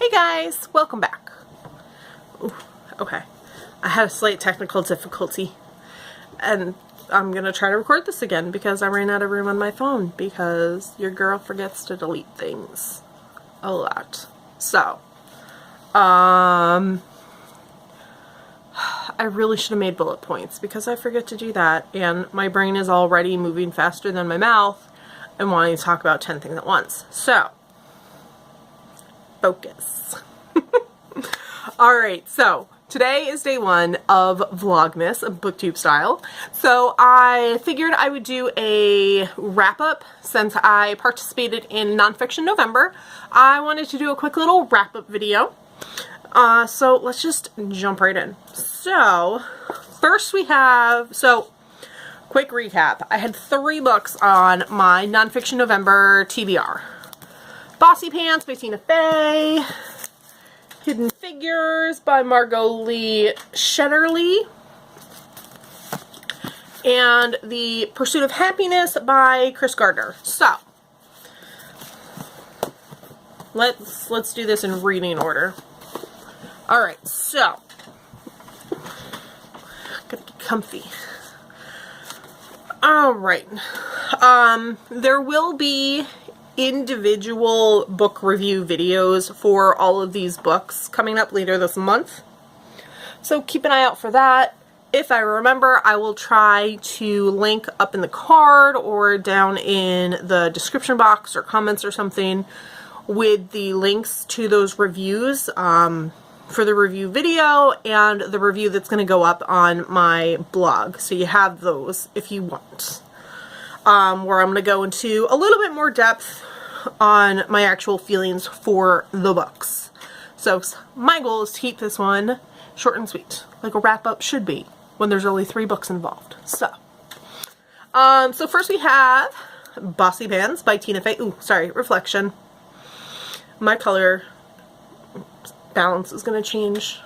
Hey guys, welcome back. Ooh, okay, I had a slight technical difficulty and I'm gonna try to record this again because I ran out of room on my phone because your girl forgets to delete things a lot. So, I really should have made bullet points because I forget to do that and my brain is already moving faster than my mouth and wanting to talk about 10 things at once. So, focus. Alright, so today is day one of Vlogmas, booktube style. So I figured I would do a wrap-up since I participated in Nonfiction November. I wanted to do a quick little wrap-up video. So let's just jump right in. So first we have, quick recap. I had 3 books on my Nonfiction November TBR. Bossy Pants by Tina Fey, Hidden Figures by Margot Lee Shetterly, and The Pursuit of Happiness by Chris Gardner. So, let's do this in reading order. Alright, so, gotta get comfy. Alright, there will be individual book review videos for all of these books coming up later this month. So keep an eye out for that. If I remember, I will try to link up in the card or down in the description box or comments or something with the links to those reviews for the review video and the review that's going to go up on my blog. So you have those if you want. Where I'm going to go into a little bit more depth on my actual feelings for the books. So my goal is to keep this one short and sweet, like a wrap-up should be when there's only 3 books involved. So first we have Bossy Pants by Tina Fey. Ooh, sorry, reflection. My color balance is going to change,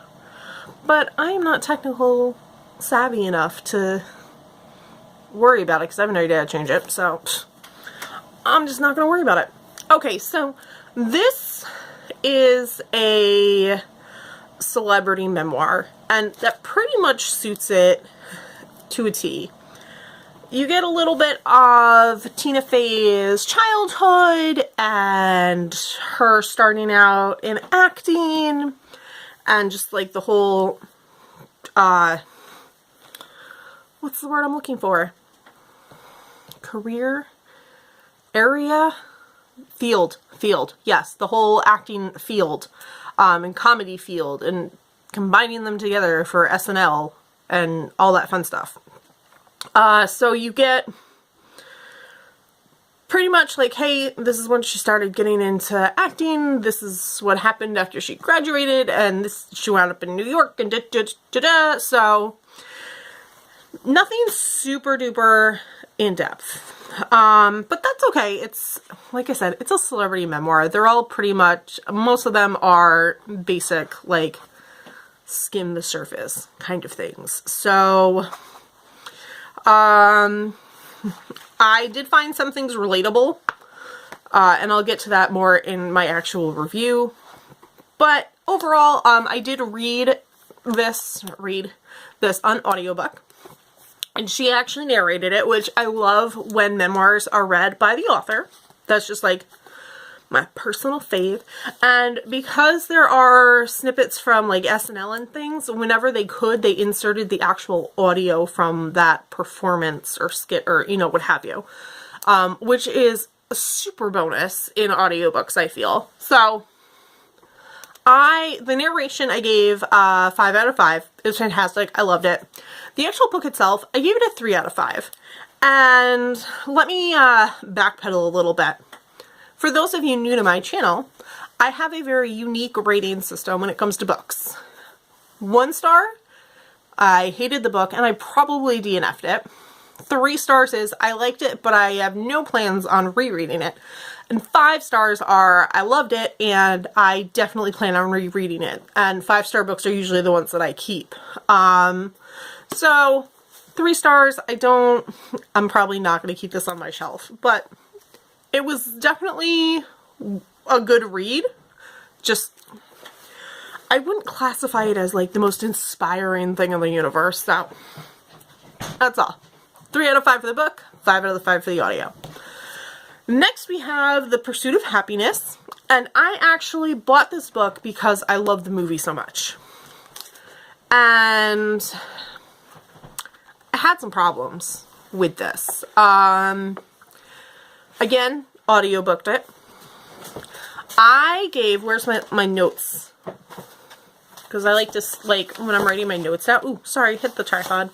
but I am not technical savvy enough to worry about it because I have no idea how to change it, so I'm just not going to worry about it. Okay, so this is a celebrity memoir, and that pretty much suits it to a T. You get a little bit of Tina Fey's childhood and her starting out in acting and just like the whole, what's the word I'm looking for? Career area? Field. Yes, the whole acting field and comedy field and combining them together for SNL and all that fun stuff. So you get pretty much like, hey, this is when she started getting into acting, this is what happened after she graduated, and she wound up in New York, and da-da-da-da. So nothing super duper in depth. But that's okay. It's, like I said, it's a celebrity memoir. They're all pretty much, most of them are basic, like, skim the surface kind of things. So, I did find some things relatable, and I'll get to that more in my actual review. But overall, I did read this on audiobook. And she actually narrated it, which I love when memoirs are read by the author. That's just like my personal fave. And because there are snippets from like SNL and things, whenever they could, they inserted the actual audio from that performance or skit or, you know, what have you. Which is a super bonus in audiobooks, I feel. So, the narration I gave 5 out of 5. It was fantastic. I loved it. The actual book itself, I gave it a 3 out of 5. And let me backpedal a little bit. For those of you new to my channel, I have a very unique rating system when it comes to books. 1 star, I hated the book and I probably DNF'd it. 3 stars is I liked it, but I have no plans on rereading it. And 5 stars are I loved it and I definitely plan on rereading it. And 5-star books are usually the ones that I keep. So 3 stars, I'm probably not going to keep this on my shelf, but it was definitely a good read. Just I wouldn't classify it as like the most inspiring thing in the universe, so that's all. 3 out of 5 for the book, 5 out of 5 for the audio. Next we have The Pursuit of Happiness, and I actually bought this book because I love the movie so much. And I had some problems with this. Again, audiobooked it. I gave, where's my notes? Because I like to, like, when I'm writing my notes out. Ooh, sorry, hit the tripod.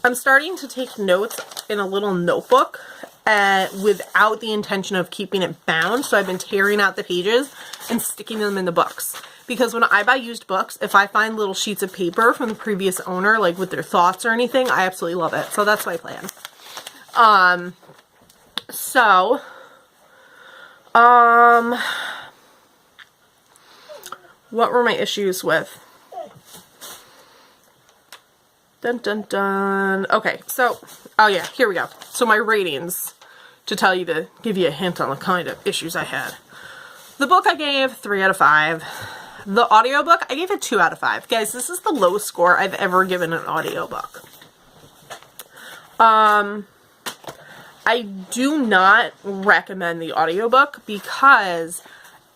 I'm starting to take notes in a little notebook without the intention of keeping it bound. So I've been tearing out the pages and sticking them in the books. Because when I buy used books, if I find little sheets of paper from the previous owner, like with their thoughts or anything, I absolutely love it. So that's my plan. What were my issues with? Dun dun dun. Okay, so, oh yeah, here we go. So my ratings, to give you a hint on the kind of issues I had. The book I gave 3 out of 5. The audiobook, I gave it 2 out of 5. Guys, this is the lowest score I've ever given an audiobook. I do not recommend the audiobook because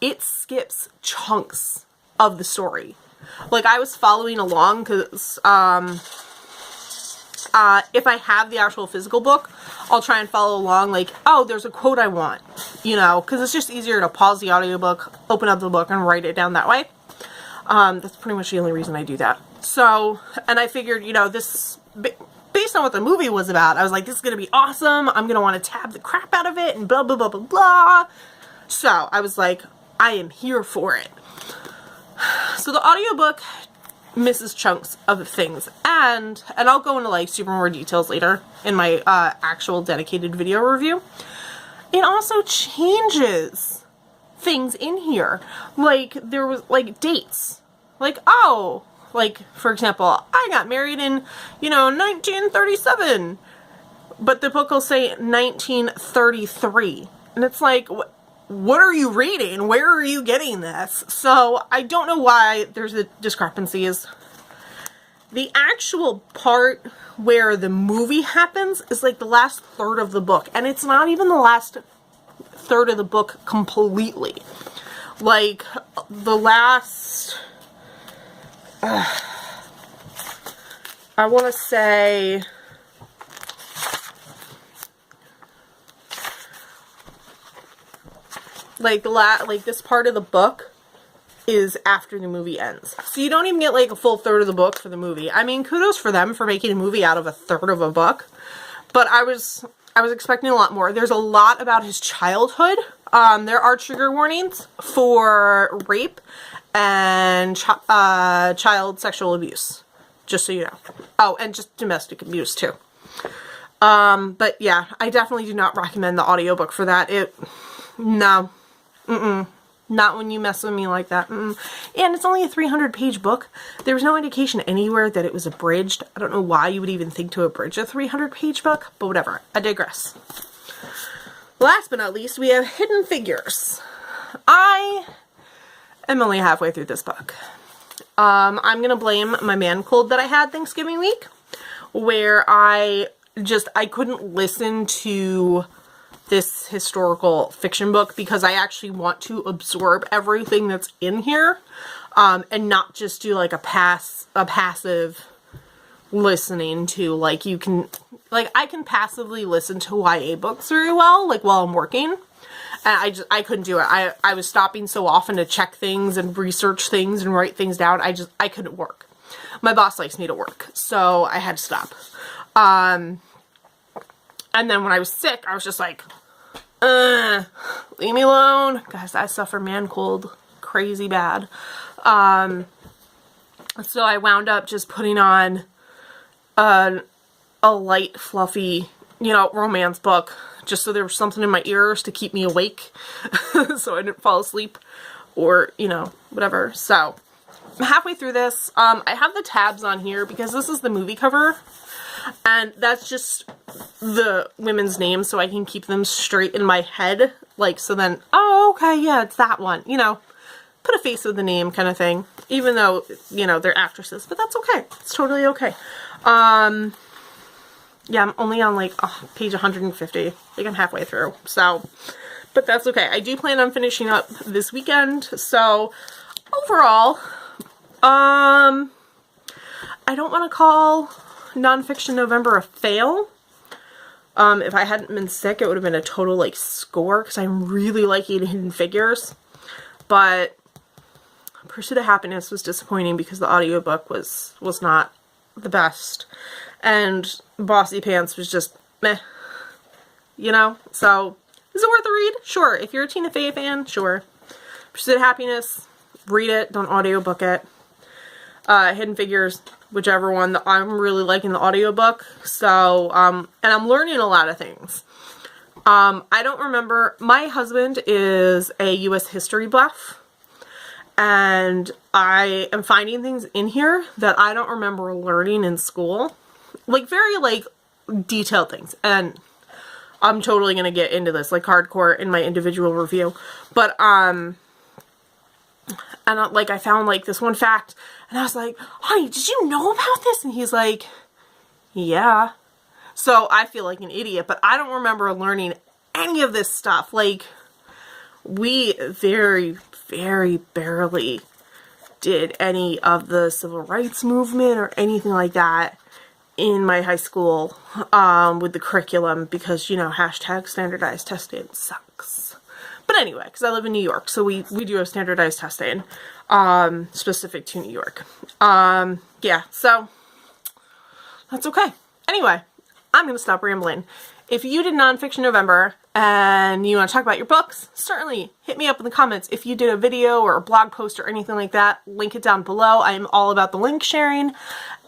it skips chunks of the story. Like, I was following along because, if I have the actual physical book, I'll try and follow along, like, oh, there's a quote I want, you know, because it's just easier to pause the audiobook, open up the book, and write it down that way. That's pretty much the only reason I do that. So, and I figured, you know, this, based on what the movie was about, I was like, this is going to be awesome, I'm going to want to tab the crap out of it, and blah, blah, blah, blah, blah. So, I was like, I am here for it. So the audiobook misses chunks of things, and I'll go into like super more details later in my actual dedicated video review. It also changes things in here. Like, there was like dates. Like, oh, like, for example, I got married in, you know, 1937, but the book will say 1933, and it's like, what are you reading? Where are you getting this? So I don't know why there's a discrepancies. The actual part where the movie happens is like the last third of the book, and it's not even the last third of the book completely. Like, the last, I want to say, like this part of the book is after the movie ends. So you don't even get like a full third of the book for the movie. I mean, kudos for them for making a movie out of a third of a book. But I was expecting a lot more. There's a lot about his childhood. There are trigger warnings for rape and child sexual abuse. Just so you know. Oh, and just domestic abuse too. But yeah, I definitely do not recommend the audiobook for that. No. Not when you mess with me like that. And it's only a 300-page book. There was no indication anywhere that it was abridged. I don't know why you would even think to abridge a 300-page book, but whatever. I digress. Last but not least, we have Hidden Figures. I am only halfway through this book. I'm gonna blame my man cold that I had Thanksgiving week, where I couldn't listen to this historical fiction book because I actually want to absorb everything that's in here, and not just do like a passive listening to, like, I can passively listen to YA books very well, like while I'm working, and I couldn't do it. I was stopping so often to check things and research things and write things down. I couldn't work. My boss likes me to work, so I had to stop. And then when I was sick, I was just like, leave me alone. Guys, I suffer man cold crazy bad. So I wound up just putting on a light, fluffy, you know, romance book, just so there was something in my ears to keep me awake, so I didn't fall asleep, or, you know, whatever. So, I'm halfway through this. I have the tabs on here because this is the movie cover, and that's just the women's names, so I can keep them straight in my head, like, so then, oh, okay, yeah, it's that one, you know, put a face with the name kind of thing, even though, you know, they're actresses, but that's okay. It's totally okay. Yeah, I'm only on like page 150. I think I'm halfway through, so, but that's okay. I do plan on finishing up this weekend, so overall, I don't want to call Nonfiction November a fail. If I hadn't been sick, it would have been a total like score, because I'm really liking Hidden Figures, but Pursuit of Happiness was disappointing because the audiobook was not the best, and Bossy Pants was just meh, you know? So, is it worth a read? Sure. If you're a Tina Fey fan, sure. Pursuit of Happiness, read it, don't audiobook it. Hidden Figures, whichever one. I'm really liking the audiobook, so, and I'm learning a lot of things. I don't remember, my husband is a U.S. history buff, and I am finding things in here that I don't remember learning in school. Like, very, like, detailed things. And I'm totally gonna get into this, like, hardcore in my individual review. But, and, like, I found, like, this one fact, and I was like, honey, did you know about this? And he's like, yeah. So, I feel like an idiot, but I don't remember learning any of this stuff. Like, we very, very barely did any of the civil rights movement or anything like that in my high school with the curriculum, because, you know, hashtag standardized testing sucks. But anyway, because I live in New York, so we do have standardized testing specific to New York. Yeah, so that's okay. Anyway, I'm going to stop rambling. If you did Nonfiction November and you want to talk about your books, certainly hit me up in the comments. If you did a video or a blog post or anything like that, link it down below. I am all about the link sharing.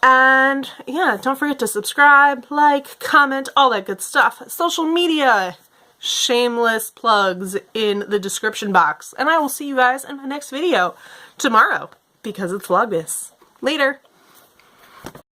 And yeah, don't forget to subscribe, like, comment, all that good stuff. Social media, shameless plugs in the description box. And I will see you guys in my next video tomorrow, because it's Vlogmas. Later.